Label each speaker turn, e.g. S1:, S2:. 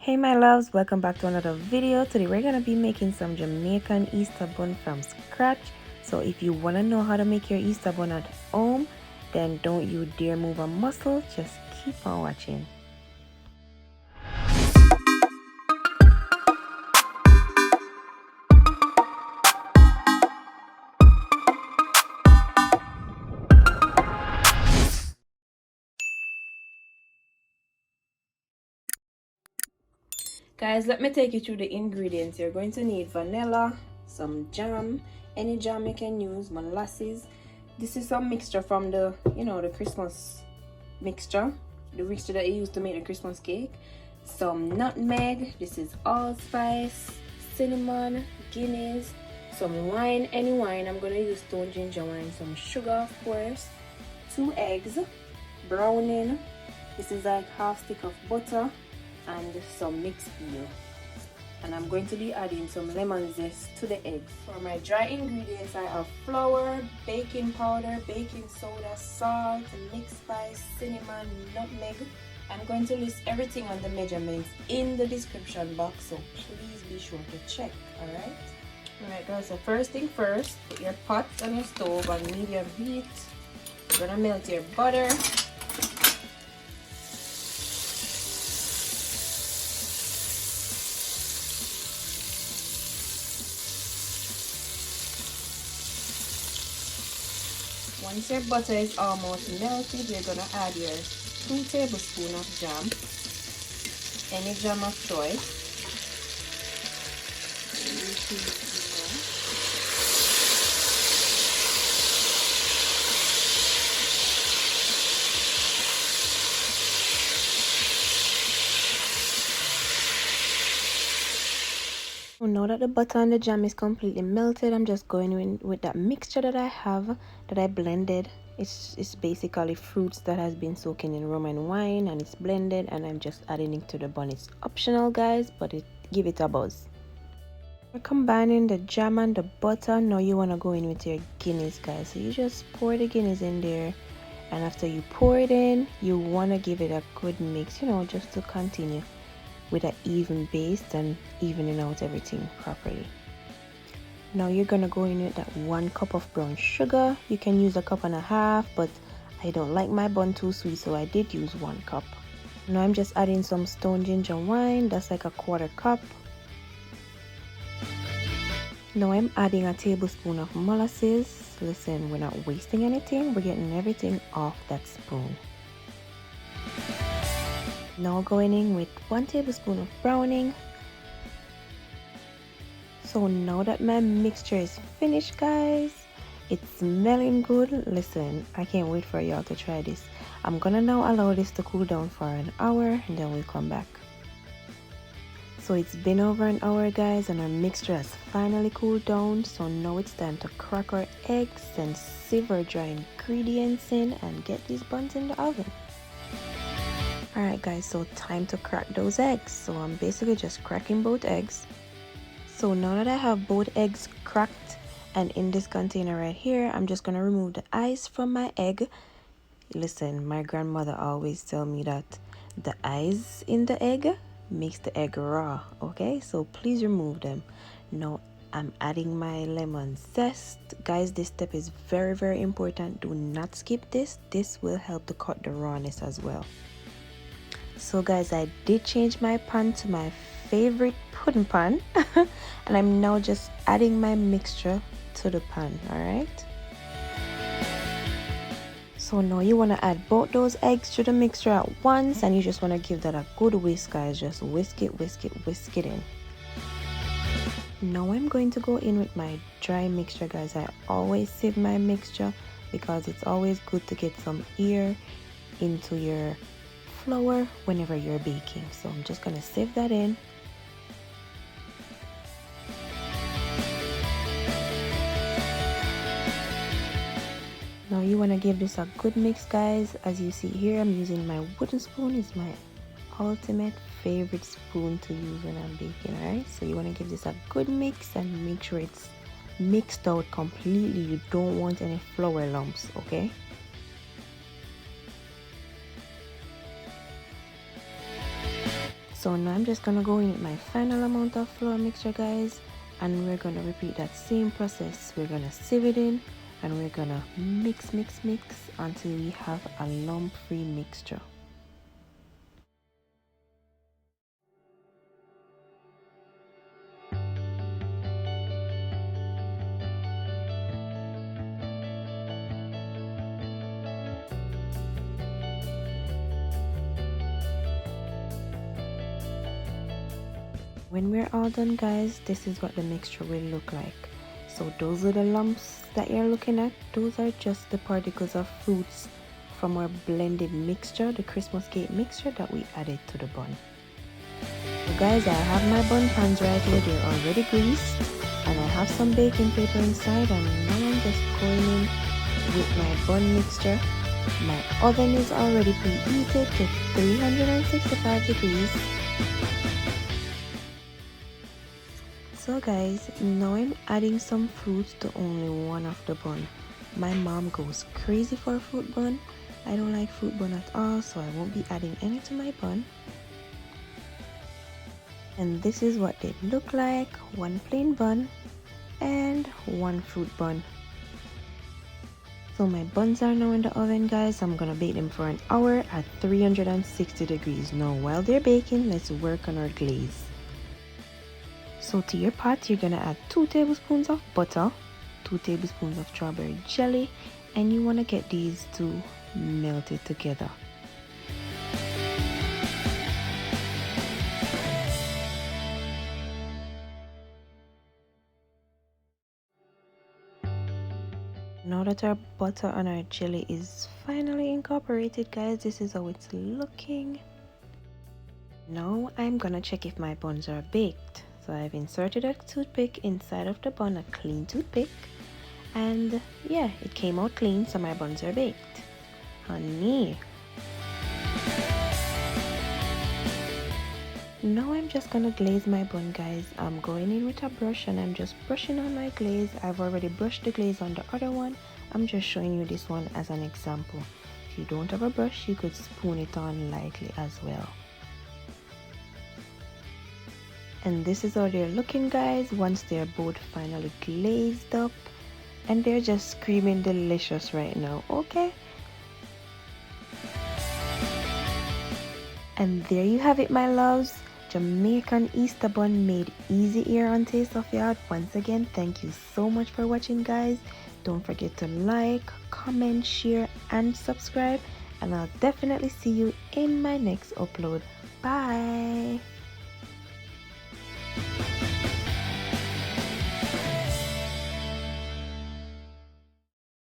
S1: Hey my loves, welcome back to another video. Today we're gonna be making some Jamaican Easter bun from scratch. So if you wanna know how to make your Easter bun at home, then don't you dare move a muscle, just keep on watching. Guys, let me take you through the ingredients. You're going to need vanilla, some jam, any jam you can use, molasses. This is some mixture from the Christmas mixture, the mixture that you use to make the Christmas cake. Some nutmeg, this is allspice, cinnamon, Guinness, some wine, any wine. I'm gonna use stone ginger wine, some sugar of course, 2 eggs, browning, this is like half stick of butter, and some mixed peel. And I'm going to be adding some lemon zest to the eggs. For my dry ingredients, I have flour, baking powder, baking soda, salt, mixed spice, cinnamon, nutmeg. I'm going to list everything on the measurements in the description box, so please be sure to check. Alright guys, so first thing first, put your pot on your stove on medium heat. You're gonna melt your butter. Once your butter is almost melted, you're gonna add your 2 tablespoons of jam, any jam of choice. Now that the butter and the jam is completely melted, I'm just going in with that mixture that I have, that I blended. It's basically fruits that has been soaking in rum and wine, and it's blended, and I'm just adding it to the bun. It's optional guys, but give it a buzz. We're combining the jam and the butter. Now you want to go in with your Guinness guys, so you just pour the Guinness in there, and after you pour it in, you want to give it a good mix, just to continue with an even base and evening out everything properly. Now you're gonna go in with that 1 cup of brown sugar. You can use 1.5 cups, but I don't like my bun too sweet, so I did use 1 cup. Now I'm just adding some stone ginger wine, that's like 1/4 cup. Now I'm adding a tablespoon of molasses. Listen, we're not wasting anything, we're getting everything off that spoon. Now going in with 1 tablespoon of browning. So now that my mixture is finished guys, it's smelling good. Listen, I can't wait for y'all to try this. I'm gonna now allow this to cool down for an hour, and then we'll come back. So it's been over an hour guys, and our mixture has finally cooled down. So now it's time to crack our eggs and sieve our dry ingredients in and get these buns in the oven. Alright guys, so time to crack those eggs. So I'm basically just cracking both eggs. So now that I have both eggs cracked and in this container right here, I'm just gonna remove the eyes from my egg. Listen, my grandmother always tell me that the eyes in the egg makes the egg raw, okay? So please remove them. Now I'm adding my lemon zest. Guys, this step is very, very important. Do not skip this. This will help to cut the rawness as well. So guys, I did change my pan to my favorite pudding pan and I'm now just adding my mixture to the pan. Alright, so now you want to add both those eggs to the mixture at once, and you just want to give that a good whisk guys. Just whisk it in. Now I'm going to go in with my dry mixture guys. I always sieve my mixture because it's always good to get some air into your flour whenever you're baking. So I'm just gonna sieve that in. Now you want to give this a good mix guys. As you see here, I'm using my wooden spoon. It's my ultimate favorite spoon to use when I'm baking. Alright, so you want to give this a good mix and make sure it's mixed out completely. You don't want any flour lumps, okay? So now I'm just gonna go in with my final amount of flour mixture, guys, and we're gonna repeat that same process. We're gonna sieve it in and we're gonna mix until we have a lump-free mixture. When we're all done, guys, this is what the mixture will look like. So those are the lumps that you're looking at. Those are just the particles of fruits from our blended mixture, the Christmas cake mixture that we added to the bun. So guys, I have my bun pans right here. They're already greased and I have some baking paper inside, and now I'm just going in with my bun mixture. My oven is already preheated to 365 degrees. So guys, now I'm adding some fruits to only one of the bun. My mom goes crazy for a fruit bun. I don't like fruit bun at all, so I won't be adding any to my bun. And this is what they look like: one plain bun and one fruit bun. So my buns are now in the oven, guys. I'm gonna bake them for an hour at 360 degrees. Now while they're baking, let's work on our glaze. So to your pot, you're gonna add 2 tablespoons of butter, 2 tablespoons of strawberry jelly, and you wanna get these two melted together. Now that our butter and our jelly is finally incorporated, guys, this is how it's looking. Now I'm gonna check if my buns are baked. So I've inserted a toothpick inside of the bun, a clean toothpick, and yeah, it came out clean, so my buns are baked. Honey. Now I'm just gonna glaze my bun, guys. I'm going in with a brush and I'm just brushing on my glaze. I've already brushed the glaze on the other one. I'm just showing you this one as an example. If you don't have a brush, you could spoon it on lightly as well. And this is how they're looking, guys, once they're both finally glazed up, and they're just screaming delicious right now. Okay, and there you have it, my loves. Jamaican Easter bun made easy here on Taste of Yawd. Once again, thank you so much for watching, guys. Don't forget to like, comment, share and subscribe, and I'll definitely see you in my next upload. Bye.